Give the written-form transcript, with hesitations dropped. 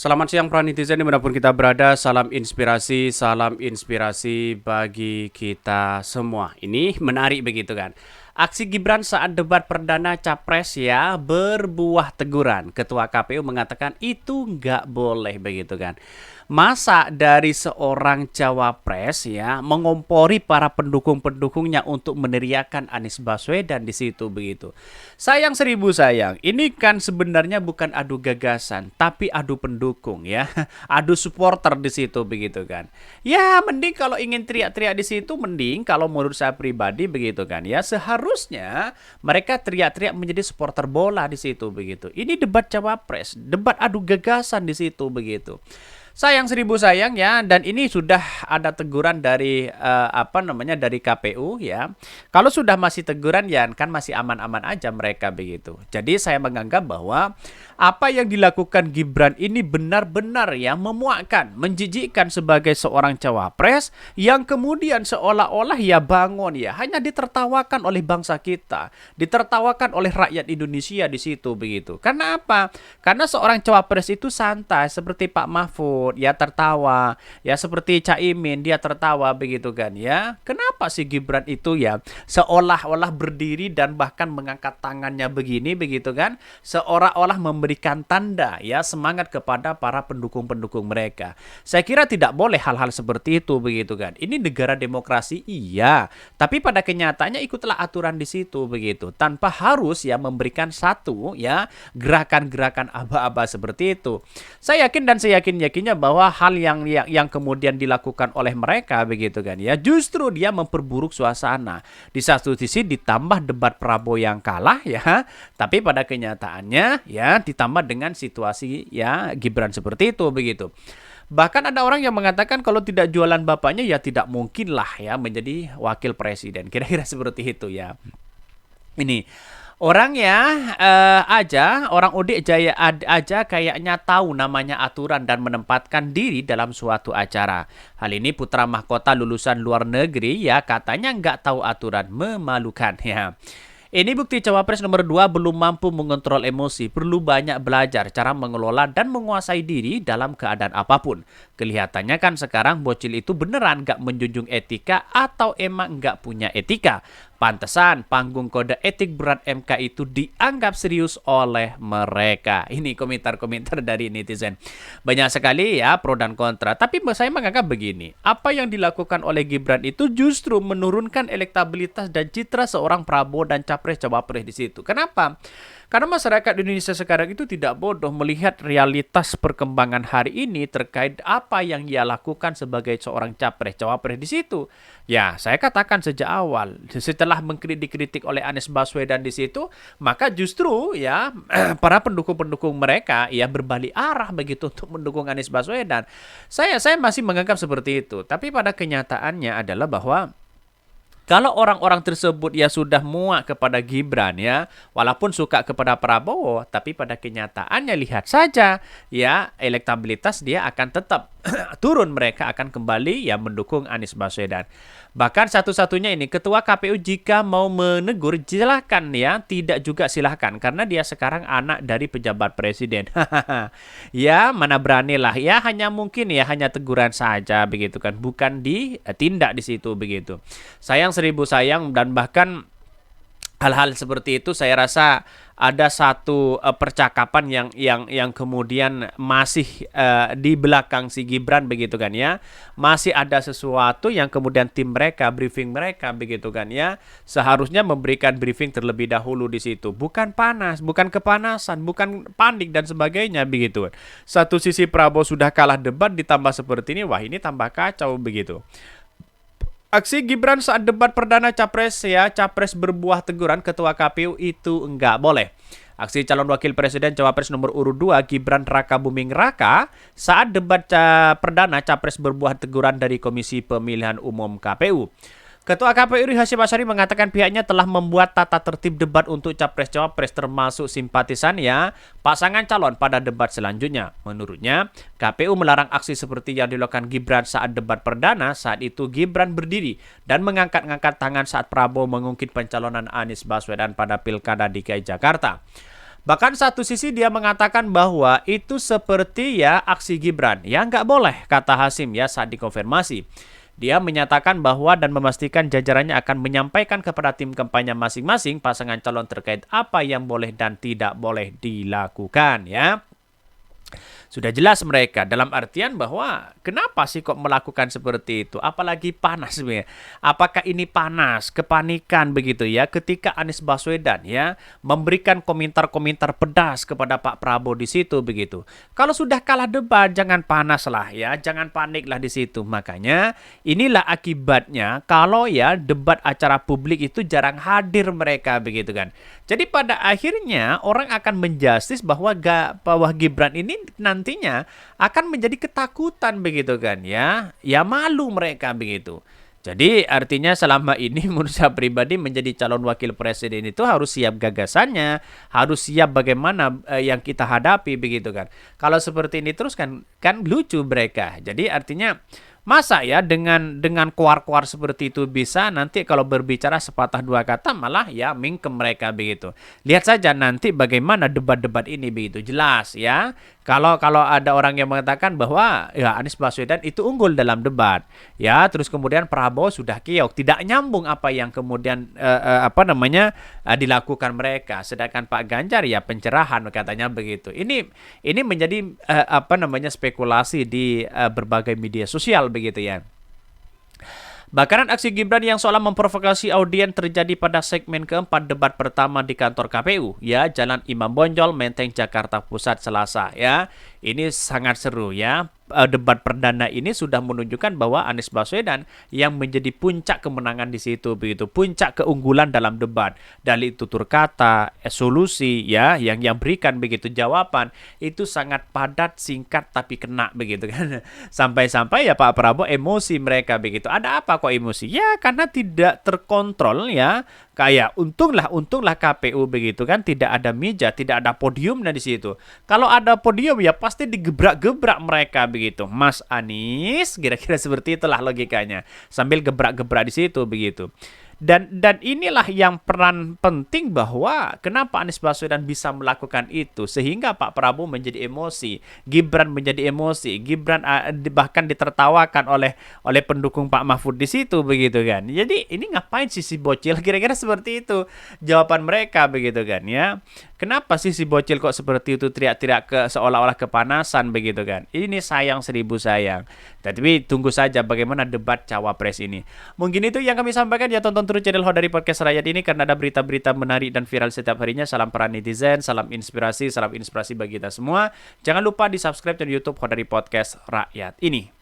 Selamat siang para netizen dimanapun kita berada, salam inspirasi bagi kita semua. Ini menarik begitu kan. Aksi Gibran saat debat perdana Capres ya berbuah teguran. Ketua KPU mengatakan itu nggak boleh begitu kan. Masa dari seorang cawapres ya mengompori para pendukung-pendukungnya untuk meneriakan Anies Baswedan di situ begitu. Sayang seribu sayang, ini kan sebenarnya bukan adu gagasan, tapi adu pendukung ya, adu supporter di situ begitu kan. Ya mending kalau ingin teriak-teriak di situ, mending kalau menurut saya pribadi begitu kan ya. Seharusnya mereka teriak-teriak menjadi supporter bola di situ begitu. Ini debat cawapres, debat adu gagasan di situ begitu. Sayang seribu sayang ya, dan ini sudah ada teguran dari dari KPU ya. Kalau sudah masih teguran ya kan masih aman-aman aja mereka begitu. Jadi saya menganggap bahwa apa yang dilakukan Gibran ini benar-benar ya memuakkan, menjijikkan sebagai seorang cawapres yang kemudian seolah-olah ya bangun ya hanya ditertawakan oleh bangsa kita, ditertawakan oleh rakyat Indonesia di situ begitu. Karena apa? Karena seorang cawapres itu santai seperti Pak Mahfud ya tertawa, ya seperti Caimin dia tertawa begitu kan ya. Kenapa sih Gibran itu ya seolah-olah berdiri dan bahkan mengangkat tangannya begini begitu kan, seolah-olah memberikan tanda ya semangat kepada para pendukung-pendukung mereka. Saya kira tidak boleh hal-hal seperti itu begitu kan. Ini negara demokrasi iya, tapi pada kenyataannya ikutlah aturan di situ begitu, tanpa harus ya memberikan satu ya gerakan-gerakan aba-aba seperti itu. Saya yakin dan saya yakinnya bahwa hal yang kemudian dilakukan oleh mereka begitu kan ya, justru dia memperburuk suasana. Di satu sisi ditambah debat Prabowo yang kalah ya, tapi pada kenyataannya ya ditambah dengan situasi ya Gibran seperti itu begitu. Bahkan ada orang yang mengatakan kalau tidak jualan bapaknya ya tidak mungkin lah ya menjadi wakil presiden. Kira-kira seperti itu ya. Ini orang ya orang Udik Jaya aja kayaknya tahu namanya aturan dan menempatkan diri dalam suatu acara. Hal ini putra mahkota lulusan luar negeri ya katanya nggak tahu aturan, memalukan ya. Ini bukti cawapres nomor 2 belum mampu mengontrol emosi, perlu banyak belajar cara mengelola dan menguasai diri dalam keadaan apapun. Kelihatannya kan sekarang bocil itu beneran nggak menjunjung etika atau emang nggak punya etika. Pantesan panggung kode etik berat MK itu dianggap serius oleh mereka. Ini komentar-komentar dari netizen. Banyak sekali ya pro dan kontra. Tapi saya menganggap begini. Apa yang dilakukan oleh Gibran itu justru menurunkan elektabilitas dan citra seorang Prabowo dan capres-cawapres di situ. Kenapa? Karena masyarakat Indonesia sekarang itu tidak bodoh melihat realitas perkembangan hari ini terkait apa yang ia lakukan sebagai seorang capres-cawapres di situ. Ya, saya katakan sejak awal, setelah dikritik oleh Anies Baswedan di situ, maka justru ya para pendukung-pendukung mereka ya berbalik arah begitu untuk mendukung Anies Baswedan. Saya masih menganggap seperti itu. Tapi pada kenyataannya adalah bahwa kalau orang-orang tersebut ya sudah muak kepada Gibran ya, walaupun suka kepada Prabowo, tapi pada kenyataannya lihat saja ya elektabilitas dia akan tetap turun, mereka akan kembali ya mendukung Anies Baswedan. Bahkan satu-satunya ini ketua KPU jika mau menegur silakan ya, tidak juga silakan karena dia sekarang anak dari pejabat presiden. Ya mana beranilah ya, hanya mungkin ya hanya teguran saja begitu kan, bukan ditindak di situ begitu. Sayang seribu sayang, dan bahkan hal-hal seperti itu saya rasa ada satu percakapan yang kemudian masih di belakang si Gibran begitu kan ya. Masih ada sesuatu yang kemudian tim mereka, briefing mereka begitu kan ya. Seharusnya memberikan briefing terlebih dahulu di situ. Bukan panas, bukan kepanasan, bukan panik dan sebagainya begitu. Satu sisi Prabowo sudah kalah debat ditambah seperti ini, wah ini tambah kacau begitu. Aksi Gibran saat debat perdana capres berbuah teguran ketua KPU itu enggak boleh. Aksi calon wakil presiden cawapres nomor urut 2 Gibran Raka Buming Raka saat debat perdana capres berbuah teguran dari Komisi Pemilihan Umum KPU. Ketua KPU Hasyim Asyari mengatakan pihaknya telah membuat tata tertib debat untuk capres-cawapres termasuk simpatisannya pasangan calon pada debat selanjutnya. Menurutnya, KPU melarang aksi seperti yang dilakukan Gibran saat debat perdana. Saat itu Gibran berdiri dan mengangkat-ngangkat tangan saat Prabowo mengungkit pencalonan Anies Baswedan pada Pilkada DKI Jakarta. Bahkan satu sisi dia mengatakan bahwa itu seperti ya aksi Gibran. Ya nggak boleh, kata Hasim ya saat dikonfirmasi. Dia menyatakan bahwa dan memastikan jajarannya akan menyampaikan kepada tim kampanye masing-masing pasangan calon terkait apa yang boleh dan tidak boleh dilakukan ya. Sudah jelas mereka dalam artian bahwa kenapa sih kok melakukan seperti itu? Apalagi panas sebenarnya. Apakah ini panas, kepanikan begitu ya ketika Anies Baswedan ya memberikan komentar-komentar pedas kepada Pak Prabowo di situ begitu. Kalau sudah kalah debat jangan panas lah ya, jangan panik lah di situ. Makanya inilah akibatnya kalau ya debat acara publik itu jarang hadir mereka begitu kan. Jadi pada akhirnya orang akan menjustis bahwa Gibran ini nantinya akan menjadi ketakutan begitu kan ya. Ya malu mereka begitu. Jadi artinya selama ini menurut saya pribadi menjadi calon wakil presiden itu harus siap gagasannya, harus siap bagaimana yang kita hadapi begitu kan. Kalau seperti ini terus kan lucu mereka. Jadi artinya masa ya dengan kuar-kuar seperti itu bisa nanti kalau berbicara sepatah dua kata malah ya mingkem mereka begitu. Lihat saja nanti bagaimana debat-debat ini begitu jelas ya. Kalau ada orang yang mengatakan bahwa ya Anies Baswedan itu unggul dalam debat, ya terus kemudian Prabowo sudah kiok, tidak nyambung apa yang kemudian dilakukan mereka, sedangkan Pak Ganjar ya pencerahan katanya begitu. Ini menjadi spekulasi di berbagai media sosial begitu ya. Bakaran aksi Gibran yang seolah memprovokasi audiens terjadi pada segmen keempat debat pertama di kantor KPU, ya, Jalan Imam Bonjol, Menteng, Jakarta Pusat, Selasa, ya. Ini sangat seru, ya. Debat perdana ini sudah menunjukkan bahwa Anies Baswedan yang menjadi puncak kemenangan di situ begitu, puncak keunggulan dalam debat. Dari tutur kata, solusi ya yang berikan begitu jawaban itu sangat padat, singkat tapi kena begitu kan. Sampai-sampai ya Pak Prabowo emosi mereka begitu. Ada apa kok emosi? Ya karena tidak terkontrol ya. Kayak untunglah KPU begitu kan, tidak ada meja, tidak ada podium di situ. Kalau ada podium ya pasti digebrak-gebrak mereka begitu. Mas Anies, kira-kira seperti itulah logikanya. Sambil gebrak-gebrak di situ begitu. Dan inilah yang peran penting bahwa kenapa Anies Baswedan bisa melakukan itu sehingga Pak Prabowo menjadi emosi, Gibran menjadi emosi, Gibran bahkan ditertawakan oleh pendukung Pak Mahfud di situ begitu kan. Jadi ini ngapain sih si bocil, kira-kira seperti itu jawaban mereka begitu kan ya. Kenapa sih si bocil kok seperti itu teriak-teriak seolah-olah kepanasan begitu kan. Ini sayang seribu sayang. Tapi tunggu saja bagaimana debat cawapres ini. Mungkin itu yang kami sampaikan, ya tonton terus channel Hodari Podcast Rakyat ini karena ada berita-berita menarik dan viral setiap harinya. Salam peran netizen, salam inspirasi bagi kita semua. Jangan lupa di subscribe channel YouTube Hodari Podcast Rakyat ini.